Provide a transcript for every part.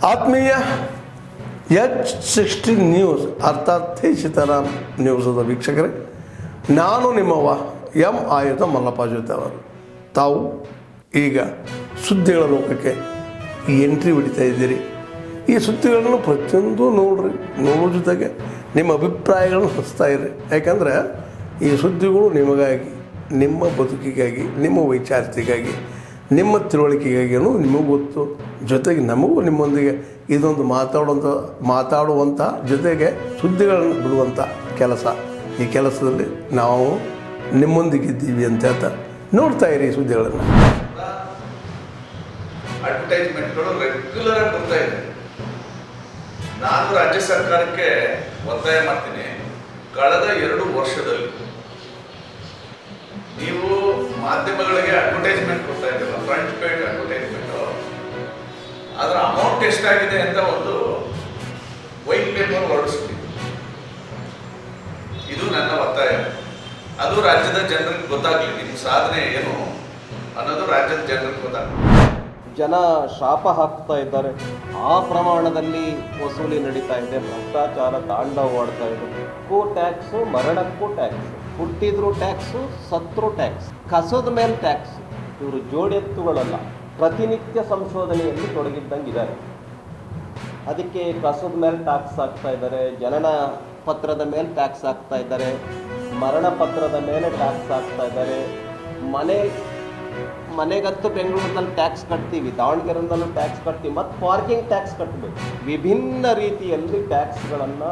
ಆತ್ಮೀಯ H60 news ಅರ್ಥಾತ್ ಸೀತಾರಾಮ್ ನ್ಯೂಸದ ವೀಕ್ಷಕರೇ, ನಾನು ನಿಮ್ಮವ ಎಂ ಆಯುಧ ಮಲ್ಲಪ್ಪ ಜೊತೆ ಅವರು. ತಾವು ಈಗ ಸುದ್ದಿಗಳ ಲೋಕಕ್ಕೆ ಎಂಟ್ರಿ ಹೊಡಿತಾ ಇದ್ದೀರಿ. ಈ ಸುದ್ದಿಗಳನ್ನು ಪ್ರತಿಯೊಂದು ನೋಡೋ ಜೊತೆಗೆ ನಿಮ್ಮ ಅಭಿಪ್ರಾಯಗಳನ್ನು ಹಚ್ತಾ ಇರಿ. ಯಾಕಂದರೆ ಈ ಸುದ್ದಿಗಳು ನಿಮಗಾಗಿ, ನಿಮ್ಮ ಬದುಕಿಗಾಗಿ, ನಿಮ್ಮ ವೈಚಾರಿಕೆಗಾಗಿ, ನಿಮ್ಮ ತಿಳುವಳಿಕೆಗಾಗಿಯೂ ನಿಮಗೂ ಗೊತ್ತು. ಜೊತೆಗೆ ನಮಗೂ ನಿಮ್ಮೊಂದಿಗೆ ಇದೊಂದು ಮಾತಾಡುವಂಥ ಜೊತೆಗೆ ಸುದ್ದಿಗಳನ್ನು ಬಿಡುವಂಥ ಕೆಲಸ. ಈ ಕೆಲಸದಲ್ಲಿ ನಾವು ನಿಮ್ಮೊಂದಿಗಿದ್ದೀವಿ ಅಂತ ಹೇಳ್ತಾ ನೋಡ್ತಾ ಇರಿ ಈ ಸುದ್ದಿಗಳನ್ನು. ಅಡ್ವರ್ಟೈಸ್ಮೆಂಟ್ಗಳು ರೆಗ್ಯುಲರ್ ಆಗಿ ಬರ್ತಾ ಇದೆ. ನಾನು ರಾಜ್ಯ ಸರ್ಕಾರಕ್ಕೆ ಒತ್ತಾಯ ಮಾಡ್ತೀನಿ, ಕಳೆದ 2 ವರ್ಷದಲ್ಲಿ ನೀವು ಮಾಧ್ಯಮಗಳಿಗೆ ಅಡ್ವರ್ಟೈಸ್ಮೆಂಟ್ ಕೊಡ್ತಾ ಇದ್ದೀರ, ಫ್ರಂಟ್ ಪೇಜ್ ಅಡ್ವರ್ಟೈಸ್ಮೆಂಟ್, ಅದರ ಅಮೌಂಟ್ ಎಷ್ಟಾಗಿದೆ ಅಂತ ಒಂದು ವೈಟ್ ಪೇಪರ್ ಹೊರಡಿಸ್ತೀವಿ. ಇದು ನನ್ನ ಒತ್ತಾಯ. ಅದು ರಾಜ್ಯದ ಜನರಿಗೆ ಗೊತ್ತಾಗಲಿ, ನಿಮ್ಮ ಸಾಧನೆ ಏನು ಅನ್ನೋದು ರಾಜ್ಯದ ಜನರಿಗೆ ಗೊತ್ತಾಗಲಿ. ಜನ ಶಾಪ ಹಾಕ್ತಾ ಇದ್ದಾರೆ. ಆ ಪ್ರಮಾಣದಲ್ಲಿ ವಸೂಲಿ ನಡೀತಾ ಇದೆ. ಭ್ರಷ್ಟಾಚಾರ ತಾಂಡವವಾಡ್ತಾ ಇದೆ. ಟ್ಯಾಕ್ಸು, ಮರಣಕ್ಕೂ ಟ್ಯಾಕ್ಸ್, ಹುಟ್ಟಿದ್ರು ಟ್ಯಾಕ್ಸು, ಸತ್ರು ಟ್ಯಾಕ್ಸ್, ಕಸದ ಮೇಲೆ ಟ್ಯಾಕ್ಸ್. ಇವರು ಜೋಡೆತ್ತುಗಳಲ್ಲ, ಪ್ರತಿನಿತ್ಯ ಸಂಶೋಧನೆಯಲ್ಲಿ ತೊಡಗಿದ್ದಂಗಿದ್ದಾರೆ. ಅದಕ್ಕೆ ಕಸದ ಮೇಲೆ ಟ್ಯಾಕ್ಸ್ ಹಾಕ್ತಾ ಇದ್ದಾರೆ, ಜನನ ಪತ್ರದ ಮೇಲೆ ಟ್ಯಾಕ್ಸ್ ಹಾಕ್ತಾ ಇದ್ದಾರೆ, ಮರಣ ಪತ್ರದ ಮೇಲೆ ಟ್ಯಾಕ್ಸ್ ಹಾಕ್ತಾ ಇದ್ದಾರೆ. ಮನೆಗತ್ತು ಬೆಂಗಳೂರಿನಲ್ಲಿ ಟ್ಯಾಕ್ಸ್ ಕಟ್ತೀವಿ, ದಾವಣಗೆರೆಯಲ್ಲೂ ಟ್ಯಾಕ್ಸ್ ಕಟ್ತೀವಿ, ಮತ್ತು ಪಾರ್ಕಿಂಗ್ ಟ್ಯಾಕ್ಸ್ ಕಟ್ಟಬೇಕು. ವಿಭಿನ್ನ ರೀತಿಯಲ್ಲಿ ಟ್ಯಾಕ್ಸ್ಗಳನ್ನು,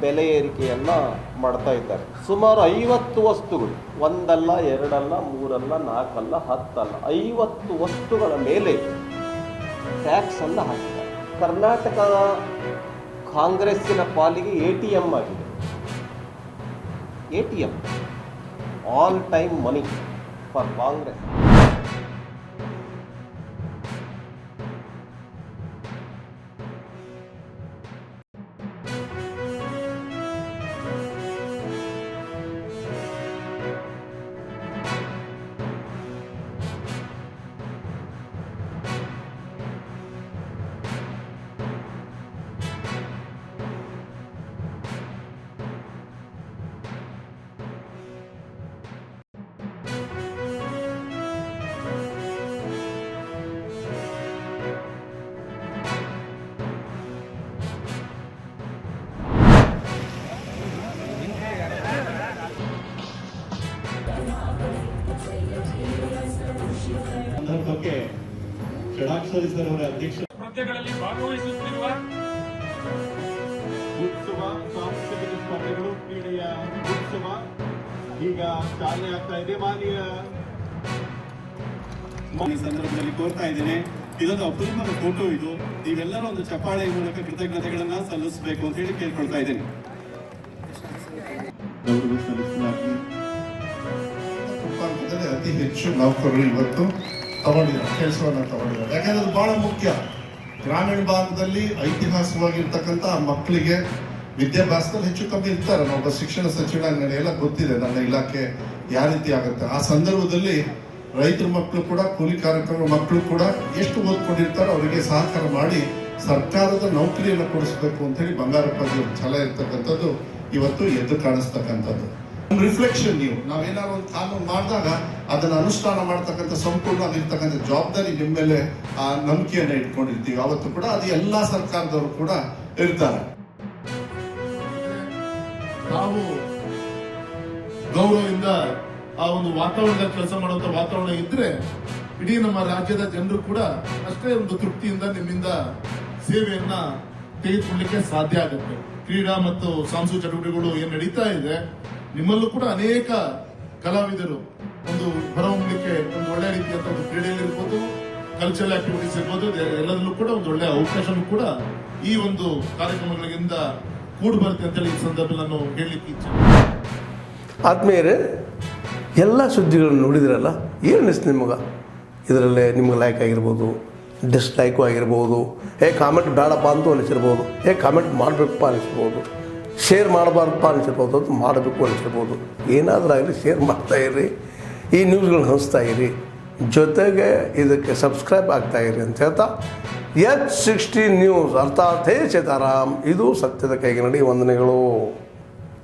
ಬೆಲೆ ಏರಿಕೆಯನ್ನು ಮಾಡ್ತಾ ಇದ್ದಾರೆ. ಸುಮಾರು 50 ವಸ್ತುಗಳು, 1 ಅಲ್ಲ 2 ಅಲ್ಲ 3 ಅಲ್ಲ 4 ಅಲ್ಲ 10 ಅಲ್ಲ 50 ವಸ್ತುಗಳ ಮೇಲೆ ಟ್ಯಾಕ್ಸನ್ನು ಹಾಕಿದ್ದಾರೆ. ಕರ್ನಾಟಕ ಕಾಂಗ್ರೆಸ್ಸಿನ ಪಾಲಿಗೆ ATM ಆಗಿದೆ. ATM, all time money for Congress. ಸಂದರ್ಭಕ್ಕೆ ಷಡಾಕ್ಷರಿ ಸರ್ ಅವರ ಅಧ್ಯಕ್ಷ ಸ್ಪರ್ಧೆಗಳಲ್ಲಿ ಭಾಗವಹಿಸುತ್ತಿರುವ ಉತ್ಸವ, ಸಾಂಸ್ಕೃತಿಕ ಸ್ಪರ್ಧೆಗಳು, ಕ್ರೀಡೆಯ ಉತ್ಸವ ಈಗ ಚಾಲನೆ ಆಗ್ತಾ ಇದೆ. ಈ ಸಂದರ್ಭದಲ್ಲಿ ಕೋರ್ತಾ ಇದ್ದೇನೆ, ಇದೊಂದು ಅಪೂರ್ವದ ಫೋಟೋ. ಇದು ನೀವೆಲ್ಲರೂ ಒಂದು ಚಪ್ಪಾಳೆ ಮೂಲಕ ಕೃತಜ್ಞತೆಗಳನ್ನ ಸಲ್ಲಿಸಬೇಕು ಅಂತ ಹೇಳಿ ಕೇಳ್ಕೊಳ್ತಾ ಇದ್ದೇನೆ. ಗೌರವ ಸಲ್ಲಿಸಲಾಗಿ ಅತಿ ಹೆಚ್ಚು ನೌಕರರು ಇವತ್ತು ಕೆಲಸವನ್ನು ತಗೊಂಡಿದ್ದಾರೆ. ಯಾಕಂದ್ರೆ ಅದು ಬಹಳ ಮುಖ್ಯ. ಗ್ರಾಮೀಣ ಭಾಗದಲ್ಲಿ ಐತಿಹಾಸಿಕವಾಗಿರ್ತಕ್ಕಂಥ ಮಕ್ಕಳಿಗೆ ವಿದ್ಯಾಭ್ಯಾಸದಲ್ಲಿ ಹೆಚ್ಚು ಕಮ್ಮಿ ಇರ್ತಾರೆ. ನಾವೊಬ್ಬ ಶಿಕ್ಷಣ ಸಚಿವ, ನನಗೆಲ್ಲ ಗೊತ್ತಿದೆ ನನ್ನ ಇಲಾಖೆ ಯಾವ ರೀತಿ ಆಗುತ್ತೆ. ಆ ಸಂದರ್ಭದಲ್ಲಿ ರೈತರ ಮಕ್ಕಳು ಕೂಡ, ಕೂಲಿ ಕಾರ್ಯಕ್ರಮ ಮಕ್ಕಳು ಕೂಡ ಎಷ್ಟು ಓದ್ಕೊಂಡಿರ್ತಾರೋ ಅವರಿಗೆ ಸಹಕಾರ ಮಾಡಿ ಸರ್ಕಾರದ ನೌಕರಿಯನ್ನು ಕೊಡಿಸ್ಬೇಕು ಅಂತ ಹೇಳಿ ಬಂಗಾರಪ್ಪ ಛಲ ಇರ್ತಕ್ಕಂಥದ್ದು ಇವತ್ತು ಎದ್ದು ಕಾಣಿಸ್ತಕ್ಕಂಥದ್ದು. ರಿಫ್ಲೆಕ್ಷನ್, ನಾವೇನಾದ್ರು ಒಂದು ಕಾನೂನು ಮಾಡಿದಾಗ ಅದನ್ನು ಅನುಷ್ಠಾನ ಮಾಡ್ತಕ್ಕಂಥ ಸಂಪೂರ್ಣವಾಗಿರ್ತಕ್ಕಂಥ ಜವಾಬ್ದಾರಿ ನಿಮ್ಮ ಮೇಲೆ ಆ ನಂಬಿಕೆಯನ್ನು ಇಟ್ಕೊಂಡಿರ್ತೀವಿ. ಅವತ್ತು ಕೂಡ ಅದು ಎಲ್ಲಾ ಸರ್ಕಾರದವರು ಕೂಡ ಇರ್ತಾರೆ. ನಾವು ಗೌರವದಿಂದ ಆ ಒಂದು ವಾತಾವರಣದಲ್ಲಿ ಕೆಲಸ ಮಾಡುವಂತ ವಾತಾವರಣ ಇದ್ರೆ ಇಡೀ ನಮ್ಮ ರಾಜ್ಯದ ಜನರು ಕೂಡ ಅಷ್ಟೇ ಒಂದು ತೃಪ್ತಿಯಿಂದ ನಿಮ್ಮಿಂದ ಸೇವೆಯನ್ನ ತೆಗೆದುಕೊಳ್ಳಲಿಕ್ಕೆ ಸಾಧ್ಯ ಆಗುತ್ತೆ. ಕ್ರೀಡಾ ಮತ್ತು ಸಾಂಸ್ಕೃತಿಕ ಚಟುವಟಿಕೆಗಳು ಏನ್ ನಡೀತಾ ಇದೆ, ನಿಮ್ಮಲ್ಲೂ ಕೂಡ ಅನೇಕ ಕಲಾವಿದರು ಒಂದು ಹೊರಹೊಮ್ಮಲಿಕ್ಕೆ ಒಂದು ಒಳ್ಳೆ ರೀತಿಯಂತ ಒಂದು ಕ್ರೀಡೆಯಲ್ಲಿ ಇರ್ಬೋದು, ಕಲ್ಚರಲ್ ಆಕ್ಟಿವಿಟೀಸ್ ಇರ್ಬೋದು, ಎಲ್ಲದರಲ್ಲೂ ಕೂಡ ಒಂದು ಒಳ್ಳೆಯ ಅವಕಾಶನೂ ಕೂಡ ಈ ಒಂದು ಕಾರ್ಯಕ್ರಮಗಳಿಂದ ಕೂಡಿ ಬರುತ್ತೆ ಅಂತೇಳಿ ಈ ಸಂದರ್ಭದಲ್ಲಿ ನಾನು ಹೇಳಲಿಕ್ಕೆ ಇಚ್ಛೆ. ಆದ್ಮೇಲೆ ಎಲ್ಲ ಸುದ್ದಿಗಳನ್ನು ನೋಡಿದ್ರಲ್ಲ, ಏನು ಅನಿಸ್ತು ನಿಮಗೆ? ಇದರಲ್ಲೇ ನಿಮ್ಗೆ ಲೈಕ್ ಆಗಿರ್ಬೋದು, ಡಿಸ್ಲೈಕು ಆಗಿರ್ಬೋದು, ಕಾಮೆಂಟ್ ಬೇಡಪ್ಪ ಅಂತೂ ಅನಿಸಿರ್ಬೋದು, ಕಾಮೆಂಟ್ ಮಾಡಬೇಕಪ್ಪ ಅನಿಸಿರ್ಬೋದು, ಶೇರ್ ಮಾಡಬಾರ್ದಪ್ಪ ಅನಿಸಿರ್ಬೋದು, ಅದು ಮಾಡಬೇಕು ಅನಿಸಿರ್ಬೋದು. ಏನಾದರೂ ಆಗಲಿ ಶೇರ್ ಮಾಡ್ತಾಯಿರ್ರಿ, ಈ ನ್ಯೂಸ್ಗಳನ್ನ ಹಂಚ್ತಾ ಇರಿ. ಜೊತೆಗೆ ಇದಕ್ಕೆ ಸಬ್ಸ್ಕ್ರೈಬ್ ಆಗ್ತಾಯಿರಿ ಅಂತ ಹೇಳ್ತಾ H16 ನ್ಯೂಸ್ ಅರ್ಥಾತ್ ಹೇ ಸೀತಾರಾಮ್, ಇದು ಸತ್ಯದ ಕೈಗೆ ನಡಿ. ವಂದನೆಗಳು.